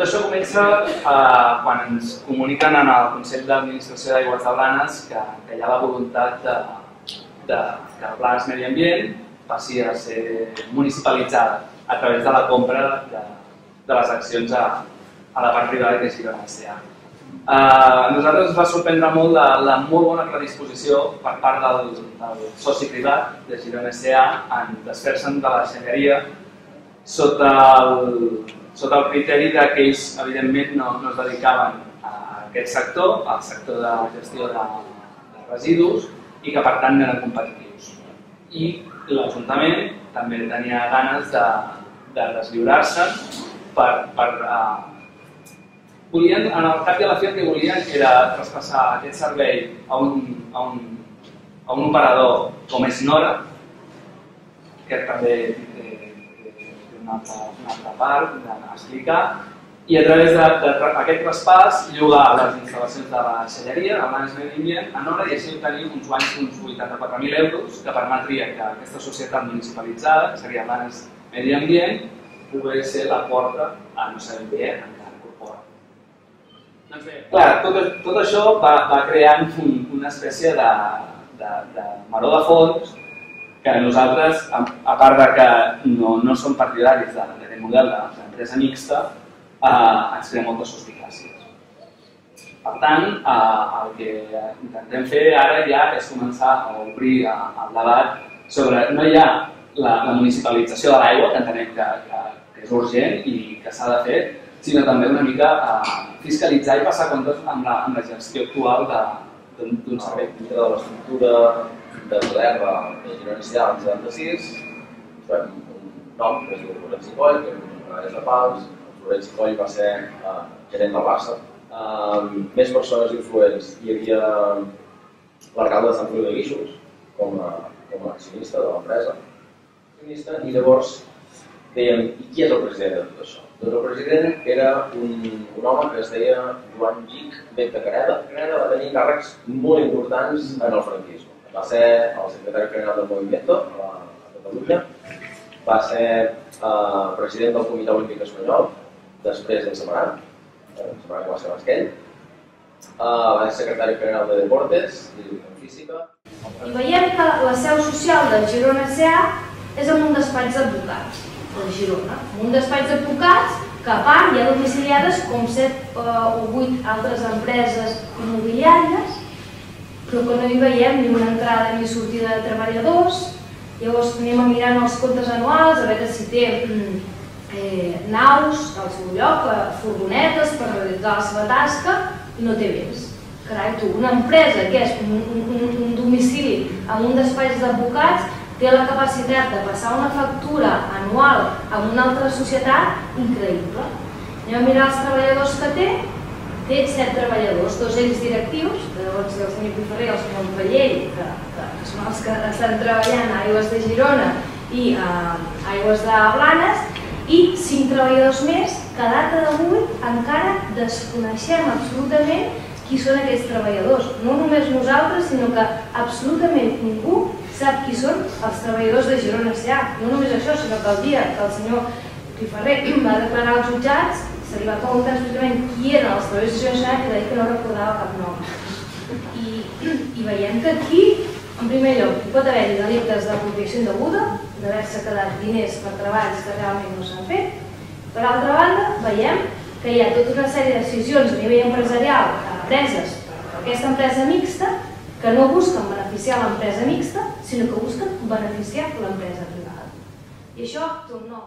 això comença quan ens comuniquen en el Consell d'Administració d'Aigües de Blanes que hi ha la voluntat que Blanes Medi Ambient passi a ser municipalitzada a través de la compra de les accions a la part privada que és Girona S.A. A nosaltres ens va sorprendre molt la molt bona predisposició per part del soci privat de Girona S.A. en desfer-se'n de la senyeria sota el criteri que ells, evidentment, no es dedicaven a aquest sector, al sector de gestió de residus, i que, per tant, no eren competitius. I l'Ajuntament també tenia ganes de deslliurar-se volien, en el cap i a la fi, el que volien era traspassar aquest servei a un operador com és Nora, que també una altra part d'explicar, i a través d'aquest traspàs llogar les instal·lacions de la selleria, de Blanes Medi Ambient, a Nora, i així obtenir uns guanys d'uns 84.000 euros que permetria que aquesta societat municipalitzada, que seria Blanes Medi Ambient, pogués ser la porta a no sabem què encara corpora. Doncs bé, clar, tot això va creant una espècie de maror de fons que nosaltres, a part que no som partidaris d'aquest model d'empresa mixta, ens crea moltes suspicàcies. Per tant, el que intentem fer ara ja és començar a obrir el debat sobre no ja la municipalització de l'aigua, que entenem que és urgent i que s'ha de fer, sinó també una mica fiscalitzar i passar comptes amb la gestió actual d'un servei. Dintre de l'estructura de l'ERRA de Girona S.A. l'any 76, un nom que es diu Florenci Coll, que és de Pals. Florenci Coll va ser gerent de l'ASA. Més persones influents. Hi havia l'alcalde de Sant Feliu de Guíxols com a accionista de l'empresa. I llavors dèiem, i qui és el president de tot això? Doncs el president era un home que es deia Joan Gic Ventacareda. Careda va tenir càrrecs molt importants en el franquisme. Va ser el secretari general del Movimiento a Catalunya, va ser president del Comitè Olímpic Espanyol, després del Samaranc, que va ser Masquell, va ser secretari general de Deportes i de Física. I veiem que la seu social de Girona S.A. és en un despatx d'advocats de Girona, un despatx d'advocats que a part hi ha domiciliades com 7 o 8 altres empreses immobiliàries, però que no hi veiem ni una entrada ni sortida de treballadors. Llavors anem a mirar els comptes anuals, a veure si té naus al seu lloc, furgonetes per realitzar la seva tasca, i no té béns. Carai, tu, una empresa que és un domicili amb un despatx d'advocats té la capacitat de passar una factura anual a una altra societat increïble. Anem a mirar els treballadors que té 7 treballadors, 2 ells directius, el senyor Piferrer i el senyor Pallell, que són els que estan treballant a Aigües de Girona i a Aigües de Blanes, i 5 treballadors més que a data d'avui encara desconeixem absolutament qui són aquests treballadors. No només nosaltres, sinó que absolutament ningú sap qui són els treballadors de Girona S.A. No només això, sinó que el dia que el senyor Piferrer va declarar als jutjats, se li va preguntar explícitament qui eren els treballadors de Girona S.A. i va dir que no recordava cap nom. I veiem que aquí, en primer lloc, hi pot haver delictes de protecció indeguda, d'haver-se quedat diners per treballs que realment no s'han fet. Per altra banda, veiem que hi ha tota una sèrie de decisions a nivell empresarial preses per aquesta empresa mixta que no busquen beneficiar l'empresa mixta, sinó que busquen beneficiar l'empresa privada. I això té un nom.